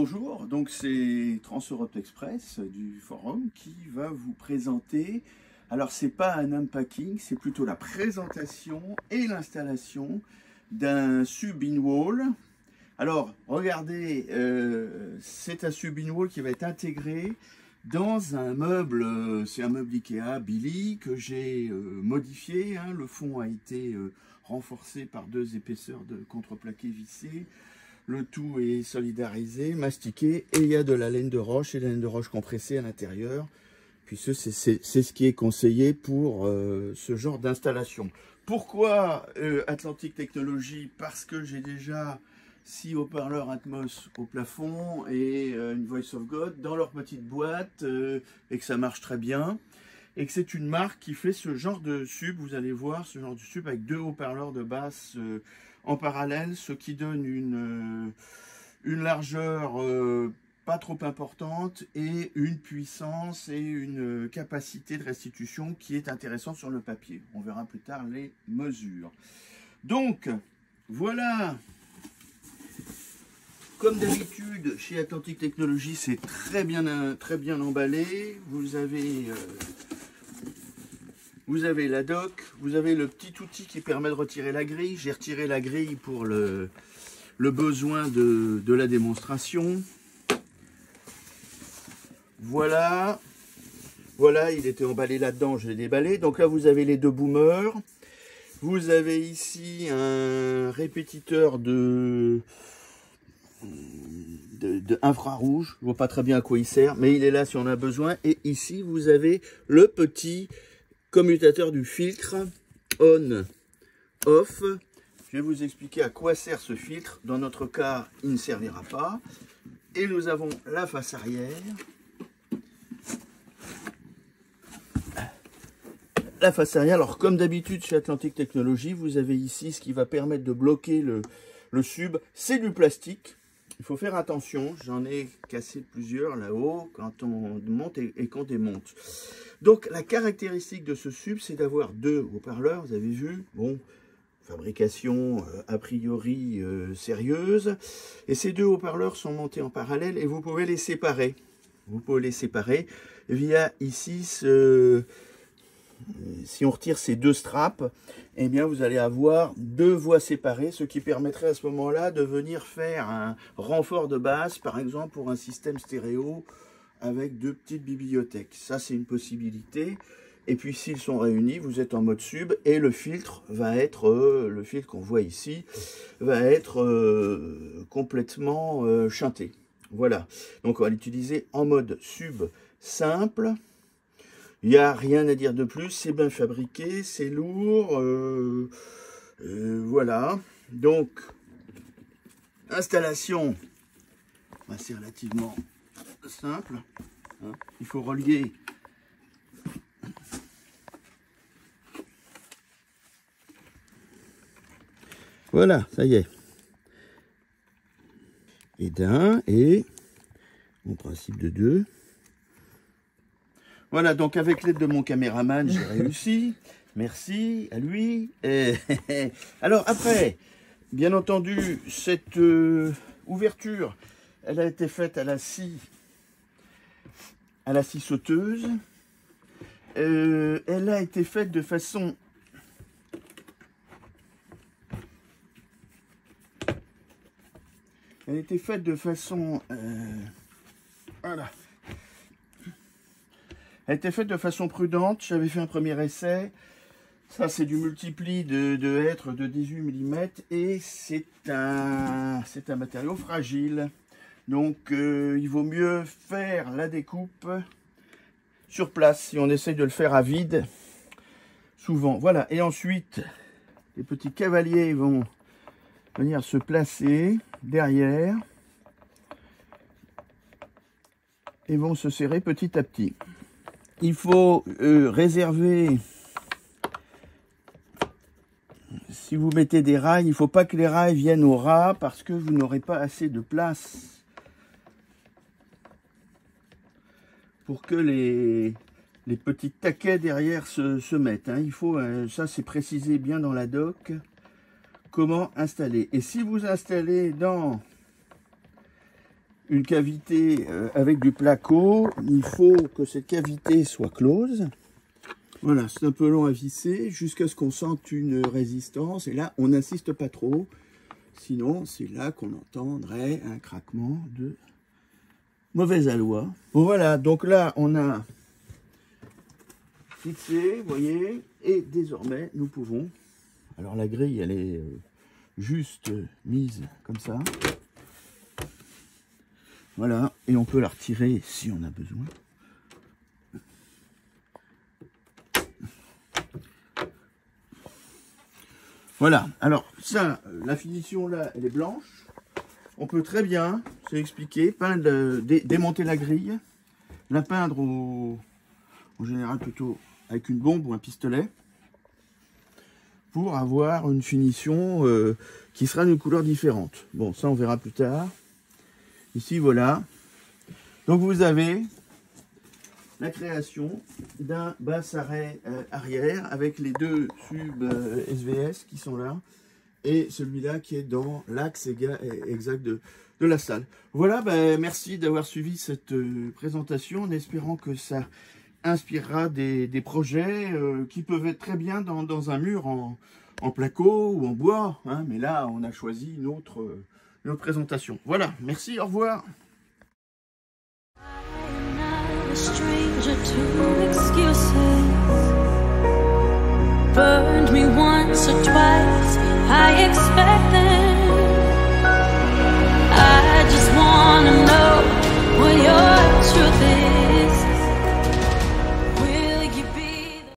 Bonjour, donc c'est Trans-Europe Express du forum qui va vous présenter, alors c'est pas un unpacking, c'est plutôt la présentation et l'installation d'un sub in-wall. Alors regardez, c'est un sub in-wall qui va être intégré dans un meuble, c'est un meuble Ikea Billy que j'ai modifié, hein. Le fond a été renforcé par 2 épaisseurs de contreplaqué vissé. Le tout est solidarisé, mastiqué, et il y a de la laine de roche et de la laine de roche compressée à l'intérieur, puisque c'est ce qui est conseillé pour ce genre d'installation. Pourquoi Atlantic Technologies? Parce que j'ai déjà 6 haut-parleurs Atmos au plafond et une Voice of God dans leur petite boîte, et que ça marche très bien. Et que c'est une marque qui fait ce genre de sub, vous allez voir, ce genre de sub avec 2 haut-parleurs de basse en parallèle, ce qui donne une largeur pas trop importante et une puissance et une capacité de restitution qui est intéressante sur le papier. On verra plus tard les mesures. Donc, voilà. Comme d'habitude, chez Atlantic Technologies, c'est très bien emballé. Vous avez la dock, vous avez le petit outil qui permet de retirer la grille. J'ai retiré la grille pour le besoin de la démonstration. Voilà, il était emballé là-dedans, je l'ai déballé. Donc là, vous avez les 2 boomers. Vous avez ici un répétiteur de infrarouge. Je ne vois pas très bien à quoi il sert, mais il est là si on a besoin. Et ici, vous avez le petit commutateur du filtre on-off. Je vais vous expliquer à quoi sert ce filtre. Dans notre cas, il ne servira pas. Et nous avons la face arrière. La face arrière, alors comme d'habitude chez Atlantic Technologies, vous avez ici ce qui va permettre de bloquer le sub. C'est du plastique. Il faut faire attention, j'en ai cassé plusieurs là-haut quand on monte et qu'on démonte. Donc la caractéristique de ce sub, c'est d'avoir 2 haut-parleurs, vous avez vu, bon, fabrication a priori sérieuse. Et ces 2 haut-parleurs sont montés en parallèle et vous pouvez les séparer. Vous pouvez les séparer via ici si on retire ces 2 straps, eh bien vous allez avoir 2 voies séparées, ce qui permettrait à ce moment-là de venir faire un renfort de basse, par exemple pour un système stéréo avec 2 petites bibliothèques. Ça, c'est une possibilité. Et puis s'ils sont réunis, vous êtes en mode sub et le filtre va être, le filtre qu'on voit ici, va être complètement shunté. Voilà. Donc on va l'utiliser en mode sub simple. Il n'y a rien à dire de plus, c'est bien fabriqué, c'est lourd, voilà. Donc, installation, c'est relativement simple, hein. Il faut relier voilà, ça y est. Et d'un, et mon principe de 2. Voilà, donc avec l'aide de mon caméraman, j'ai réussi. Merci à lui. Alors après, bien entendu, cette ouverture, elle a été faite à la scie sauteuse. Elle a été faite de façon... Elle a été faite de façon... voilà. Elle a été faite de façon prudente. J'avais fait un premier essai. Ça, c'est du multipli de hêtre de 18 mm et c'est un matériau fragile. Donc, il vaut mieux faire la découpe sur place si on essaye de le faire à vide. Souvent, voilà. Et ensuite, les petits cavaliers vont venir se placer derrière et vont se serrer petit à petit. Il faut réserver, si vous mettez des rails, il ne faut pas que les rails viennent au ras parce que vous n'aurez pas assez de place pour que les petits taquets derrière se mettent, hein. Il faut, ça c'est précisé bien dans la doc, comment installer. Et si vous installez dans une cavité avec du placo, il faut que cette cavité soit close. Voilà, c'est un peu long à visser jusqu'à ce qu'on sente une résistance. Et là, on n'insiste pas trop. Sinon, c'est là qu'on entendrait un craquement de mauvais aloi. Bon, voilà, donc là, on a fixé, vous voyez, et désormais, nous pouvons... Alors, la grille, elle est juste mise comme ça. Voilà, et on peut la retirer si on a besoin. Voilà, alors ça, la finition là, elle est blanche. On peut très bien, c'est expliqué, démonter la grille, la peindre en général plutôt avec une bombe ou un pistolet, pour avoir une finition qui sera d'une couleur différente. Bon, ça on verra plus tard. Ici, voilà. Donc vous avez la création d'un basse-arrêt arrière avec les deux tubes SVS qui sont là et celui-là qui est dans l'axe exact de la salle. Voilà, ben, merci d'avoir suivi cette présentation en espérant que ça inspirera des projets qui peuvent être très bien dans un mur en placo ou en bois, hein, mais là on a choisi une autre présentation. Voilà, merci, au revoir. Stranger to excuses, burned me once or twice. I expect that